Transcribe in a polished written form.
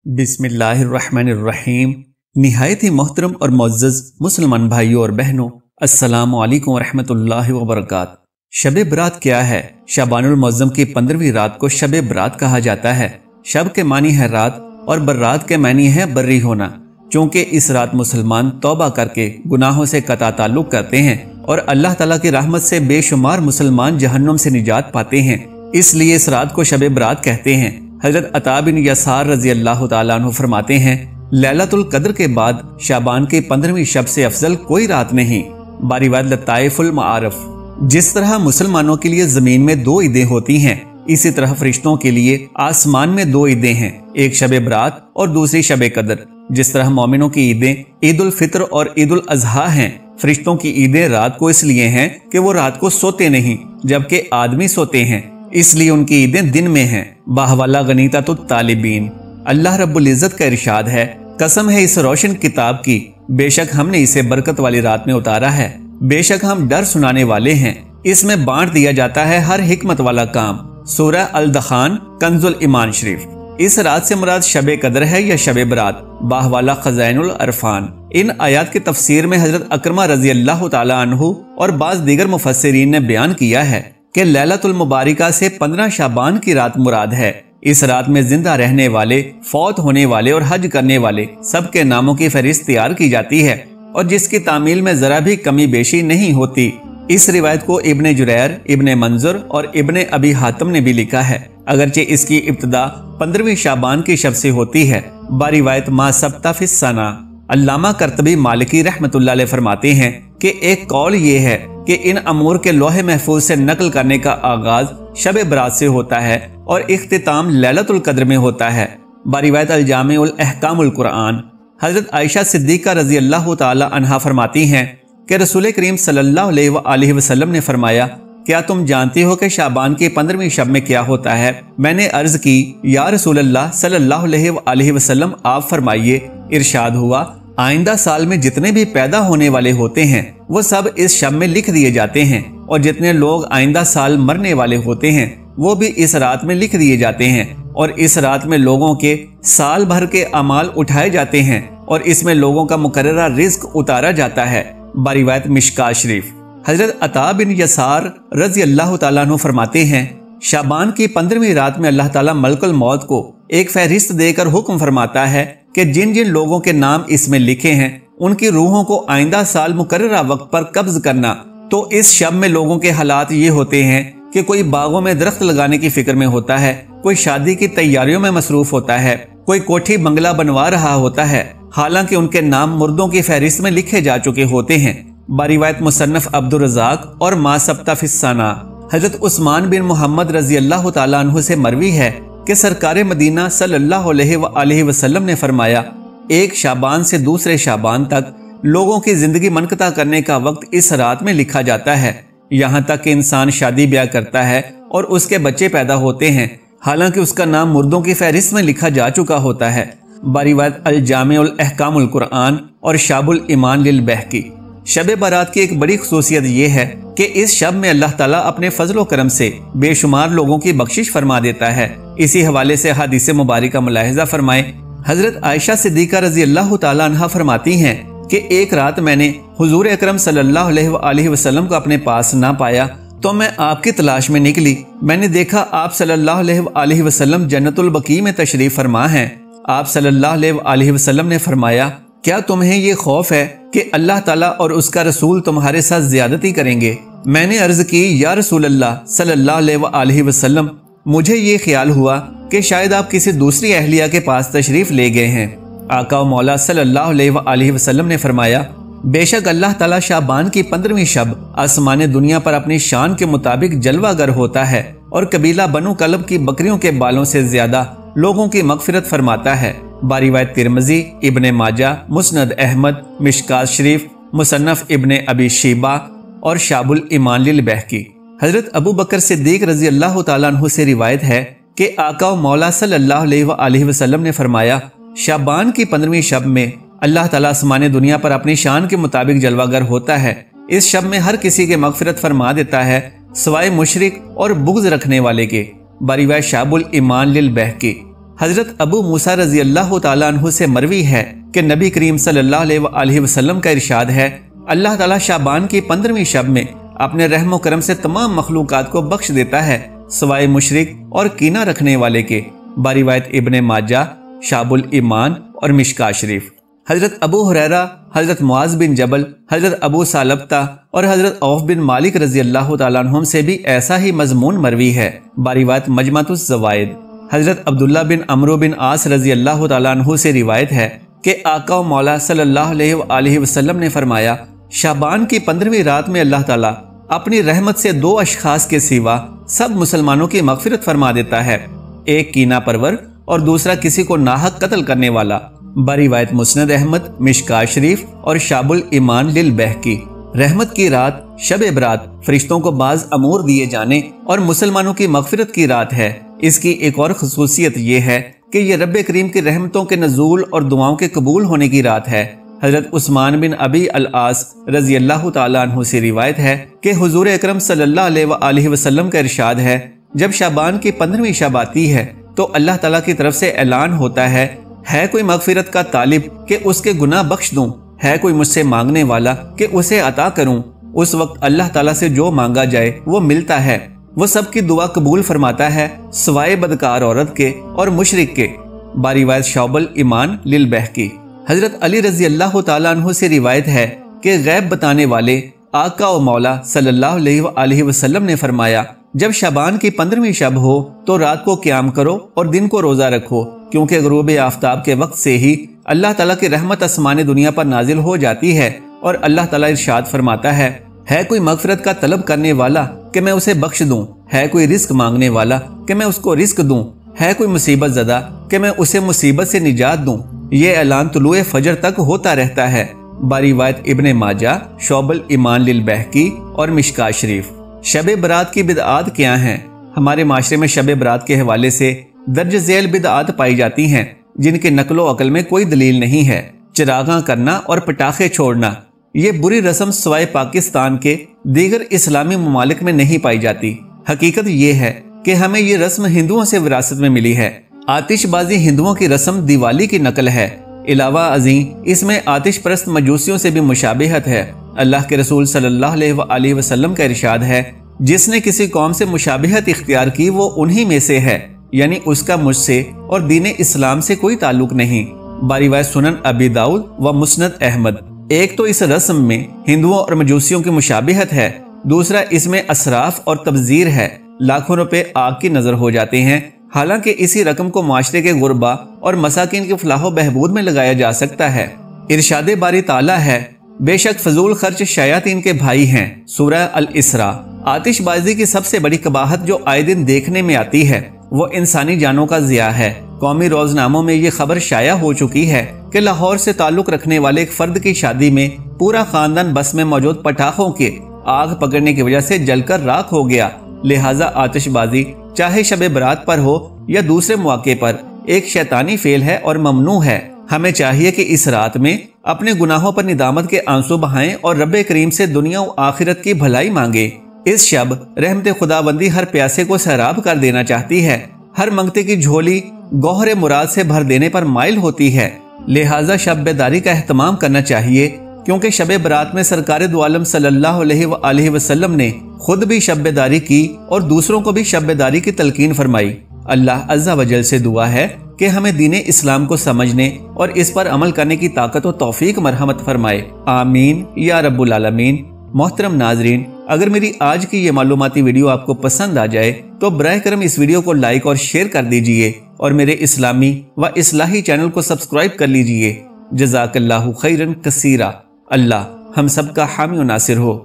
बिस्मिल्लाहिर्रहमानिर्रहीम। निहायत ही मोहतरम और मुअज़्ज़ज़ मुसलमान भाइयों और बहनों, अस्सलामु अलैकुम वरहमतुल्लाहि वबरकात। शब बरात क्या है? शाबानुल मुअज़्ज़म की 15वीं रात को शब बरात कहा जाता है। शब के मानी है रात और बर्रात के मानी है बर्री होना। चूँकि इस रात मुसलमान तौबा करके गुनाहों से कता ताल्लुक करते हैं और अल्लाह ताला की रहमत से बेशुमार मुसलमान जहन्नुम से निजात पाते हैं, इसलिए इस रात को शब बरात कहते हैं। हजरत अता बिन यसार रजी अल्लाह तआला अन्हु फरमाते हैं, लैलतुल कद्र के बाद शाबान की 15वीं शब से अफजल कोई रात नहीं। बारिवाद लताइफुल मारिफ। जिस तरह मुसलमानों के लिए जमीन में 2 ईदें होती हैं, इसी तरह फरिश्तों के लिए आसमान में 2 ईदें हैं, एक शब बरात और दूसरी शब कद्र। जिस तरह मोमिनों की ईदें ईद उल फित्र और ईद उल अजहा हैं, फरिश्तों की ईदें रात को इसलिए हैं कि वो रात को सोते नहीं जबकि आदमी सोते हैं, इसलिए उनकी ईदें दिन में हैं। बाहवाला गनीता तो तालिबीन। अल्लाह रब्बुल इज़्ज़त का इरशाद है, कसम है इस रोशन किताब की, बेशक हमने इसे बरकत वाली रात में उतारा है, बेशक हम डर सुनाने वाले हैं। इसमें बांट दिया जाता है हर हिकमत वाला काम। सूरह अल दखान कंजुल ईमान शरीफ। इस रात से मुराद शब कद्र है या शब बरात? बाहवाला खज़ाइनुल अरफान। इन आयात की तफसीर में हजरत अकरमा रजी अल्लाह तआला अन्हु और बाज़ दीगर मुफस्सिरीन ने बयान किया है कि लैलतुल मुबारिका से 15 शाबान की रात मुराद है। इस रात में जिंदा रहने वाले, फौत होने वाले और हज करने वाले सबके नामों की फहरिस्त तैयार की जाती है और जिसकी तामील में जरा भी कमी बेशी नहीं होती। इस रिवायत को इब्ने जुरैर, इब्ने मंजुर और इब्ने अबी हातिम ने भी लिखा है, अगरचे इसकी इब्तिदा 15वीं शाबान की शब से होती है। बारिवायत मा सब्ता फिस सना। अल्लामा कर्तबी मालिकी रहमतुल्लाह अलैह फरमाते हैं कि एक कौल ये है कि इन अमूर के लोहे महफूज से नकल करने का आगाज शब बरात से होता है और इख्तिताम लैलतुल कद्र में होता है। बारिवायत अल जामिउल अहकामुल कुरान। हजरत आयशा सिद्दीका रजी अल्लाह तआला अन्हा फरमाती हैं कि रसूल करीम सल्लल्लाहु अलैहि वसल्लम ने फरमाया, क्या तुम जानती हो कि शाबान की 15वीं शब में क्या होता है? मैंने अर्ज की, या रसूल अल्लाह सल्लल्लाहु अलैहि वसल्लम, आप फरमाइए। इरशाद हुआ, आइंदा साल में जितने भी पैदा होने वाले होते हैं वो सब इस शब में लिख दिए जाते हैं और जितने लोग आइंदा साल मरने वाले होते हैं वो भी इस रात में लिख दिए जाते हैं और इस रात में लोगों के साल भर के अमाल उठाए जाते हैं और इसमें लोगों का मुकर्ररा रिज्क उतारा जाता है। बारिवायत मिशकात शरीफ। हजरत अता बिन यसार रजी अल्लाह तआला अन्हु फरमाते हैं, शाबान की 15वीं रात में अल्लाह ताला मलकुल मौत को एक फहरिस्त देकर हुक्म फरमाता है कि जिन जिन लोगों के नाम इसमें लिखे हैं उनकी रूहों को आइंदा साल मुकर्ररा वक्त पर कब्ज करना। तो इस शब में लोगों के हालात ये होते हैं कि कोई बागों में दरख्त लगाने की फिक्र में होता है, कोई शादी की तैयारियों में मसरूफ होता है, कोई कोठी बंगला बनवा रहा होता है, हालांकि उनके नाम मुर्दों की फहरिस्त में लिखे जा चुके होते हैं। बारिवायत मुसन्नफ अब्दुर रज़ाक और मा सब्ता फिस्साना। हजरत उस्मान बिन मोहम्मद रजी अल्लाह तआला अन्हु से मरवी है कि सरकार मदीना सल्लल्लाहु अलैहि वसल्लम ने फरमाया, एक शाबान से दूसरे शाबान तक लोगों की जिंदगी मनकता करने का वक्त इस रात में लिखा जाता है। यहाँ तक कि इंसान शादी ब्याह करता है और उसके बच्चे पैदा होते हैं, हालांकि उसका नाम मुर्दों की फहरिस्त में लिखा जा चुका होता है। बारिवायत अल जामिउल अहकामुल कुरान और शाबुल ईमान लिल बहकी। शब बारात की एक बड़ी खुसूसियत यह है कि इस शब में अल्लाह ताला अपने फजलो करम से बेशुमार लोगों की बख्शिश फरमा देता है। इसी हवाले से हदीस मुबारका मुलाहिजा फरमाए। हजरत आयशा सिद्दीका रजी अल्लाह तआला अन्हा फरमाती हैं कि एक रात मैंने हुजूर अकरम सल्लल्लाहु अलैहि वसल्लम को अपने पास ना पाया तो मैं आपकी तलाश में निकली। मैंने देखा आप सल्लल्लाहु अलैहि वसल्लम जन्नतुल बकी में तशरीफ फरमा हैं। आप सल्लल्लाहु अलैहि वसल्लम ने फरमाया, क्या तुम्हें ये खौफ है कि अल्लाह ताला और उसका रसूल तुम्हारे साथ ज्यादती करेंगे? मैंने अर्ज की, या रसूल अल्लाह सल्लल्लाहु अलैहि वसल्लम, मुझे ये ख्याल हुआ कि शायद आप किसी दूसरी अहलिया के पास तशरीफ ले गए हैं। आका मौला सल्लल्लाहु अलैहि वसल्लम ने फरमाया, बेशक अल्लाह ताला शाबान की 15वीं शब आसमान दुनिया पर अपनी शान के मुताबिक जलवागर होता है और कबीला बनु कलब की बकरियों के बालों से ज्यादा लोगों की मगफिरत फरमाता है। बारिवायत तिरमिज़ी, इब्ने माजा, मुस्नद अहमद, मिशकात शरीफ, मुसन्नफ इब्ने अबी शीबा और शाबुल ईमान लिल बहकी। हजरत अबू बकर सिद्दीक रजी अल्लाह तआला अन्हु से रिवायत है कि आका मौला सल्लल्लाहु अलैहि वसल्लम ने फरमाया, शाबान की 15वीं शब में अल्लाह ताला आसमान दुनिया पर अपनी शान के मुताबिक जलवागर होता है। इस शब में हर किसी के मगफिरत फरमा देता है सिवाय मुशरिक और बुग़्ज़ रखने वाले के। बारिवायत शाबुल ईमान लिल बहकी। حضرت ابو موسیٰ رضی اللہ تعالیٰ عنہ سے مروی ہے کہ نبی کریم صلی اللہ علیہ وسلم کا ارشاد ہے، اللہ تعالیٰ شعبان کی 15ویں شب میں اپنے رحم و کرم سے تمام مخلوقات کو بخش دیتا ہے سوائے مشرک اور کینہ رکھنے والے کے۔ باروایت ابن ماجہ، شعب الایمان اور مشکاہ شریف۔ حضرت ابو ہریرہ، حضرت معاذ بن جبل، حضرت ابو ثعلبہ اور حضرت عوف بن مالک رضی اللہ تعالیٰ عنہم سے بھی ایسا ہی مضمون مروی ہے۔ باروایت مجمعۃ الزوائد۔ حضرت عبداللہ بن عمرو بن عاص رضی اللہ تعالیٰ عنہ سے روایت ہے کہ آقا و مولا صلی اللہ علیہ وسلم نے فرمایا، شعبان کی 15ویں رات میں اللہ تعالیٰ اپنی رحمت سے 2 اشخاص کے سوا سب مسلمانوں کی مغفرت فرما دیتا ہے، ایک کینہ پرور اور دوسرا کسی کو ناحق قتل کرنے والا۔ باروایت مسند احمد، مشکاہ شریف اور شعب الایمان للبہقی۔ رحمت کی رات شب برات فرشتوں کو بعض امور دیے جانے اور مسلمانوں کی مغفرت کی رات ہے۔ اس کی ایک اور خصوصیت یہ ہے کہ یہ رب کریم کی رحمتوں کے نزول اور دعاؤں کے قبول ہونے کی رات ہے۔ حضرت عثمان بن ابی العاص رضی اللہ تعالیٰ عنہ سے روایت ہے کہ حضور اکرم صلی اللہ علیہ وسلم کا ارشاد ہے، جب شعبان کی 15ویں شب آتی ہے تو اللہ تعالیٰ کی طرف سے اعلان ہوتا ہے کوئی مغفرت کا طالب کہ اس کے گناہ بخش دوں، ہے کوئی مجھ سے مانگنے والا کہ اسے عطا کروں۔ اس وقت اللہ تعالیٰ سے جو مانگا جائے وہ ملتا ہے، وہ سب کی دعا قبول فرماتا ہے سوائے بدکار عورت کے اور مشرک کے۔ باروایت شعب الایمان للبہقی۔ حضرت علی رضی اللہ تعالیٰ عنہ سے روایت ہے کہ غیب بتانے والے آقا و مولا صلی اللہ علیہ وسلم نے فرمایا، جب شعبان کی 15ویں شب ہو تو رات کو قیام کرو اور دن کو روزہ رکھو، کیونکہ غروب آفتاب کے وقت سے ہی اللہ تعالیٰ کی رحمت آسمان دنیا پر نازل ہو جاتی ہے، اور اللہ تعالیٰ ارشاد فرماتا ہے کوئی مغفرت کا طلب کرنے والا کہ میں اسے بخش دوں، ہے کوئی رزق مانگنے والا کہ میں اس کو رزق دوں، ہے کوئی مصیبت زدہ کہ میں اسے مصیبت سے نجات دوں۔ یہ اعلان طلوع فجر تک ہوتا رہتا ہے۔ باروایت ابن ماجہ، شعب الایمان للبہقی اور مشکاہ شریف۔ شب برات کی بدعات کیا ہیں؟ ہمارے معاشرے میں شب برات کے حوالے سے درج ذیل بدعات پائی جاتی ہیں جن کی نقل و عقل میں کوئی دلیل نہیں ہے۔ چراغاں کرنا اور پٹاخے چھوڑنا، یہ بری رسم سوائے پاکستان کے دیگر اسلامی ممالک میں نہیں پائی جاتی۔ حقیقت یہ ہے کہ ہمیں یہ رسم ہندوؤں سے وراثت میں ملی ہے۔ آتش بازی ہندوؤں کی رسم دیوالی کی نقل ہے۔ علاوہ ازیں اس میں آتش پرست مجوسیوں سے بھی مشابہت ہے۔ اللہ کے رسول صلی اللہ علیہ وسلم کا ارشاد ہے، جس نے کسی قوم سے مشابہت اختیار کی وہ انہی میں سے ہے، یعنی اس کا مجھ سے اور دین اسلام سے کوئی تعلق نہیں۔ باروایت سنن ابی داؤد و مسند احمد۔ ایک تو اس رسم میں ہندوؤں اور مجوسیوں کی مشابہت ہے، دوسرا اس میں اسراف اور تبذیر ہے، لاکھوں روپے آگ کی نظر ہو جاتے ہیں، حالانکہ اسی رقم کو معاشرے کے غربا اور مساکین کے فلاح و بہبود میں لگایا جا سکتا ہے۔ ارشاد باری تعالیٰ ہے، بے شک فضول خرچ شیاطین کے بھائی ہیں، سورہ الاسراء۔ آتش بازی کی سب سے بڑی قباحت جو آئے دن دیکھنے میں آتی ہے وہ انسانی جانوں کا ضیاع ہے۔ قومی روزناموں میں یہ خبر شائع ہو چکی ہے کہ لاہور سے تعلق رکھنے والے ایک فرد کی شادی میں پورا خاندان بس میں موجود پٹاخوں کے آگ پکڑنے کی وجہ سے جل کر راکھ ہو گیا۔ لہٰذا آتش بازی چاہے شب برات پر ہو یا دوسرے مواقع پر ایک شیطانی فعل ہے اور ممنوع ہے۔ ہمیں چاہیے کہ اس رات میں اپنے گناہوں پر ندامت کے آنسو بہائیں اور رب کریم سے دنیا و آخرت کی بھلائی مانگیں۔ اس شب رحمت خداوندی ہر پیاسے کو سیراب کر دینا چاہتی ہے، ہر منگتے کی جھولی گوہر مراد سے بھر دینے پر مائل ہوتی ہے۔ لہٰذا شب بیداری کا اہتمام کرنا چاہیے، کیونکہ شب برات میں سرکار دو عالم صلی اللہ علیہ وسلم نے خود بھی شب بیداری کی اور دوسروں کو بھی شب بیداری کی تلقین فرمائی۔ اللہ عز و جل سے دعا ہے کہ ہمیں دین اسلام کو سمجھنے اور اس پر عمل کرنے کی طاقت و توفیق مرحمت فرمائے، آمین یا رب العالمین۔ محترم ناظرین، اگر میری آج کی یہ معلوماتی ویڈیو آپ کو پسند آ جائے تو براہ کرم اس ویڈیو کو لائک اور شیئر کر دیجئے اور میرے اسلامی و اصلاحی چینل کو سبسکرائب کر لیجئے۔ جزاک اللہ خیرن کثیرا۔ اللہ ہم سب کا حامی و ناصر ہو۔